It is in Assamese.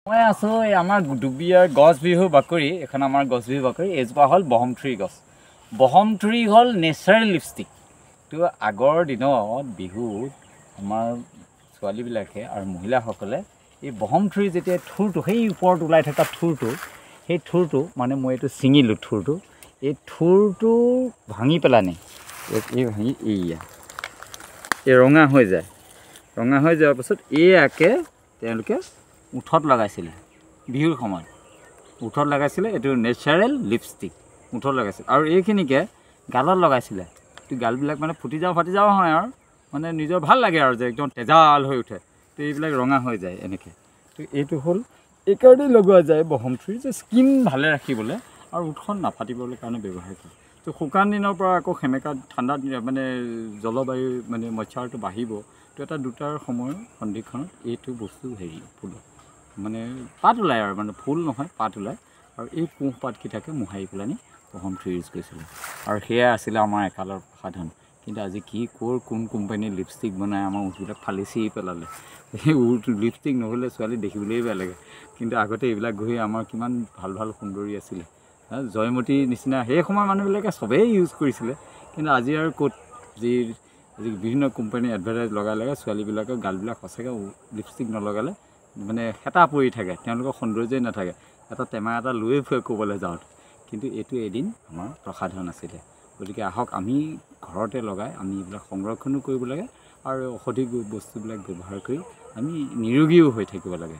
মই আছোঁ এই আমাৰ দুবিয়াৰ গছ বিহু বাকৰি এখন আমাৰ গছ বিহু বাকৰি এজোপা হ'ল বহমথুৰি গছ। বহমথুৰি হ'ল নেচাৰেল লিপষ্টিক। তো আগৰ দিনত বিহুত আমাৰ ছোৱালীবিলাকে আৰু মহিলাসকলে এই বহমথুৰি যেতিয়া থুৰটো সেই ওপৰত ওলাই থকা থুৰটো সেই থুৰটো মানে মই এইটো ছিঙিলোঁ থুৰটো এই থুৰটো ভাঙি পেলানি এই ভাঙি এইয়া এই ৰঙা হৈ যায়। ৰঙা হৈ যোৱাৰ পাছত এয়াকে তেওঁলোকে ওঠত লগাইছিলে বিহুৰ সময়ত ওঠত লগাইছিলে এইটো নেচাৰেল লিপষ্টিক ওঠত লগাইছিলে আৰু এইখিনিকে গালত লগাইছিলে তো গালবিলাক মানে ফাটি যাওঁ হয় আৰু মানে নিজৰ ভাল লাগে আৰু যে একদম তেজাল হৈ উঠে তো এইবিলাক ৰঙা হৈ যায় এনেকৈ তো এইটো হ'ল এইকাৰণেই লগোৱা যায় বহমথুৰি যে স্কিন ভালে ৰাখিবলৈ আৰু ওঠখন নাফাটিবলৈ কাৰণে ব্যৱহাৰ কৰে। তো শুকান দিনৰ পৰা আকৌ সেমেকা ঠাণ্ডা মানে জলবায়ু মানে মইশ্চাৰটো বাঢ়িব তো এটা দুটাৰ সময়ৰ সন্ধিক্ষণত এইটো বস্তু ফুলত মানে পাত ওলায় আৰু মানে ফুল নহয় পাত ওলায় আৰু এই কোঁহপাতকেইটাকে মোহাৰি পেলানি বহমথুৰি ইউজ কৰিছিলে আৰু সেয়া আছিলে আমাৰ একালৰ সাধন। কিন্তু আজি কোন কোম্পানীৰ লিপষ্টিক বনাই আমাৰ উঠবিলাক ফালি চিৰি পেলালে। এই লিপষ্টিক নহ'লে ছোৱালী দেখিবলৈয়ে বেয়া লাগে কিন্তু আগতে এইবিলাক ঘঁহি আমাৰ কিমান ভাল ভাল সুন্দৰী আছিলে জয়মতী নিচিনা সেই সময়ৰ মানুহবিলাকে চবেই ইউজ কৰিছিলে। কিন্তু আজি আৰু ক'ত আজি বিভিন্ন কোম্পানীৰ এডভাৰটাইজ লগাই ছোৱালীবিলাকে গালবিলাক সঁচাকৈ লিপষ্টিক নলগালে মানে হেতা পৰি থাকে তেওঁলোকৰ সৌন্দৰ্যই নাথাকে এটা টেমা এটা লৈয়ে ফুৰে ক'বলৈ যাওঁতে। কিন্তু এইটো এদিন আমাৰ প্ৰসাধন আছিলে। গতিকে আহক আমি ঘৰতে লগাই আমি এইবিলাক সংৰক্ষণো কৰিব লাগে আৰু ঔষধি বস্তুবিলাক ব্যৱহাৰ কৰি আমি নিৰোগীও হৈ থাকিব লাগে।